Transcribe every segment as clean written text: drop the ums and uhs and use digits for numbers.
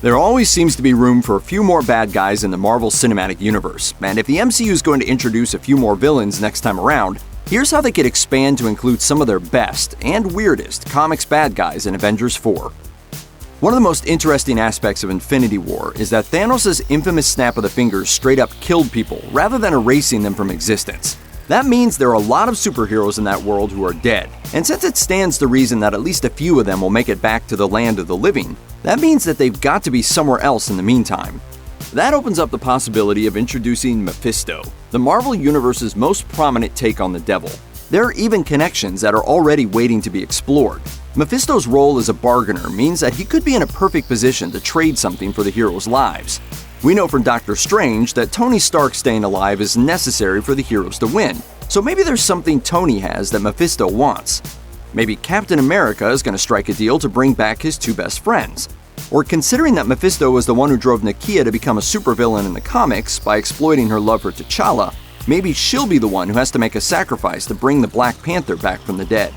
There always seems to be room for a few more bad guys in the Marvel Cinematic Universe, and if the MCU is going to introduce a few more villains next time around, here's how they could expand to include some of their best and weirdest comics bad guys in Avengers 4. One of the most interesting aspects of Infinity War is that Thanos' infamous snap of the fingers straight up killed people rather than erasing them from existence. That means there are a lot of superheroes in that world who are dead, and since it stands to reason that at least a few of them will make it back to the land of the living, that means that they've got to be somewhere else in the meantime. That opens up the possibility of introducing Mephisto, the Marvel Universe's most prominent take on the devil. There are even connections that are already waiting to be explored. Mephisto's role as a bargainer means that he could be in a perfect position to trade something for the heroes' lives. We know from Doctor Strange that Tony Stark staying alive is necessary for the heroes to win, so maybe there's something Tony has that Mephisto wants. Maybe Captain America is going to strike a deal to bring back his two best friends. Or considering that Mephisto was the one who drove Nakia to become a supervillain in the comics by exploiting her love for T'Challa, maybe she'll be the one who has to make a sacrifice to bring the Black Panther back from the dead.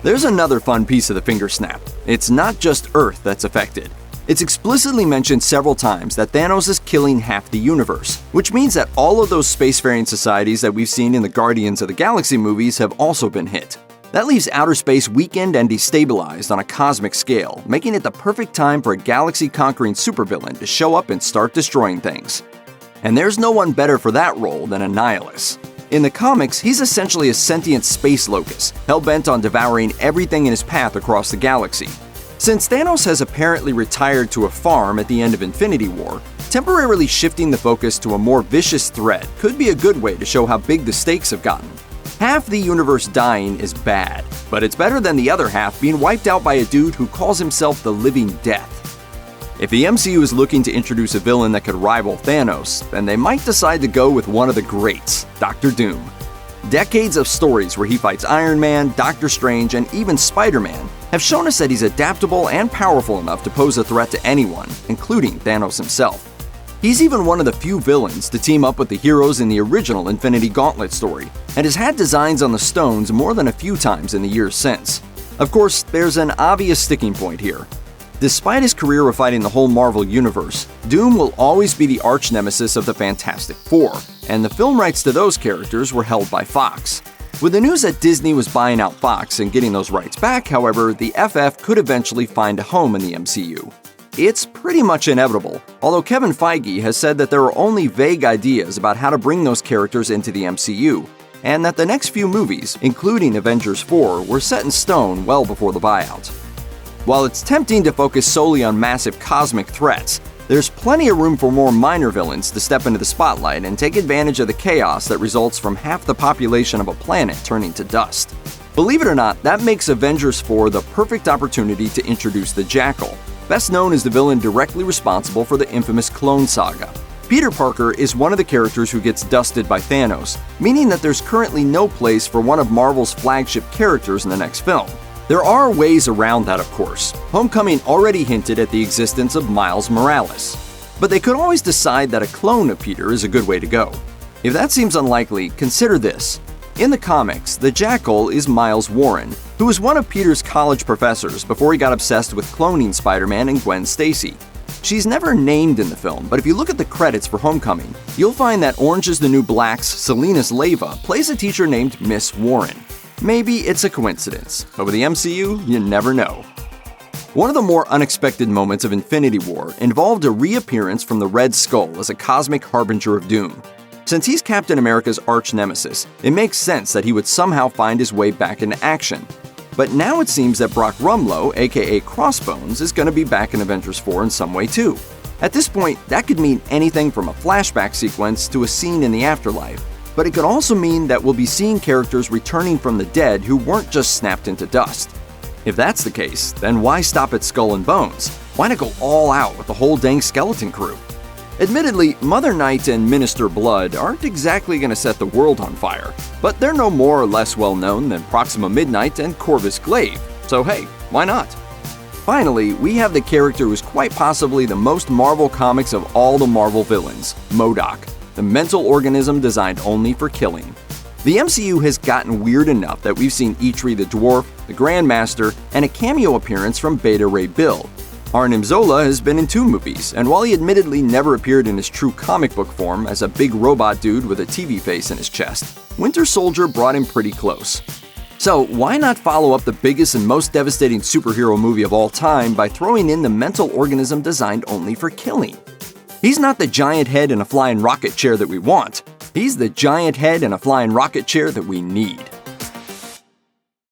There's another fun piece of the finger snap. It's not just Earth that's affected. It's explicitly mentioned several times that Thanos is killing half the universe, which means that all of those spacefaring societies that we've seen in the Guardians of the Galaxy movies have also been hit. That leaves outer space weakened and destabilized on a cosmic scale, making it the perfect time for a galaxy-conquering supervillain to show up and start destroying things. And there's no one better for that role than Annihilus. In the comics, he's essentially a sentient space locust, hell-bent on devouring everything in his path across the galaxy. Since Thanos has apparently retired to a farm at the end of Infinity War, temporarily shifting the focus to a more vicious threat could be a good way to show how big the stakes have gotten. Half the universe dying is bad, but it's better than the other half being wiped out by a dude who calls himself the Living Death. If the MCU is looking to introduce a villain that could rival Thanos, then they might decide to go with one of the greats, Doctor Doom. Decades of stories where he fights Iron Man, Doctor Strange, and even Spider-Man have shown us that he's adaptable and powerful enough to pose a threat to anyone, including Thanos himself. He's even one of the few villains to team up with the heroes in the original Infinity Gauntlet story, and has had designs on the stones more than a few times in the years since. Of course, there's an obvious sticking point here. Despite his career of fighting the whole Marvel Universe, Doom will always be the arch-nemesis of the Fantastic Four, and the film rights to those characters were held by Fox. With the news that Disney was buying out Fox and getting those rights back, however, the FF could eventually find a home in the MCU. It's pretty much inevitable, although Kevin Feige has said that there are only vague ideas about how to bring those characters into the MCU, and that the next few movies, including Avengers 4, were set in stone well before the buyout. While it's tempting to focus solely on massive cosmic threats, there's plenty of room for more minor villains to step into the spotlight and take advantage of the chaos that results from half the population of a planet turning to dust. Believe it or not, that makes Avengers 4 the perfect opportunity to introduce the Jackal, best known as the villain directly responsible for the infamous Clone Saga. Peter Parker is one of the characters who gets dusted by Thanos, meaning that there's currently no place for one of Marvel's flagship characters in the next film. There are ways around that, of course. Homecoming already hinted at the existence of Miles Morales. But they could always decide that a clone of Peter is a good way to go. If that seems unlikely, consider this. In the comics, the Jackal is Miles Warren, who was one of Peter's college professors before he got obsessed with cloning Spider-Man and Gwen Stacy. She's never named in the film, but if you look at the credits for Homecoming, you'll find that Orange is the New Black's Salinas Leyva plays a teacher named Miss Warren. Maybe it's a coincidence, but with the MCU, you never know. One of the more unexpected moments of Infinity War involved a reappearance from the Red Skull as a cosmic harbinger of doom. Since he's Captain America's arch-nemesis, it makes sense that he would somehow find his way back into action. But now it seems that Brock Rumlow, aka Crossbones, is going to be back in Avengers 4 in some way too. At this point, that could mean anything from a flashback sequence to a scene in the afterlife. But it could also mean that we'll be seeing characters returning from the dead who weren't just snapped into dust. If that's the case, then why stop at Skull and Bones? Why not go all out with the whole dang skeleton crew? Admittedly, Mother Night and Minister Blood aren't exactly going to set the world on fire, but they're no more or less well known than Proxima Midnight and Corvus Glaive, so hey, why not? Finally, we have the character who's quite possibly the most Marvel comics of all the Marvel villains, M.O.D.O.K, the mental organism designed only for killing. The MCU has gotten weird enough that we've seen Eitri the Dwarf, the Grandmaster, and a cameo appearance from Beta Ray Bill. Arnim Zola has been in 2 movies, and while he admittedly never appeared in his true comic book form as a big robot dude with a TV face in his chest, Winter Soldier brought him pretty close. So why not follow up the biggest and most devastating superhero movie of all time by throwing in the mental organism designed only for killing? He's not the giant head in a flying rocket chair that we want. He's the giant head in a flying rocket chair that we need.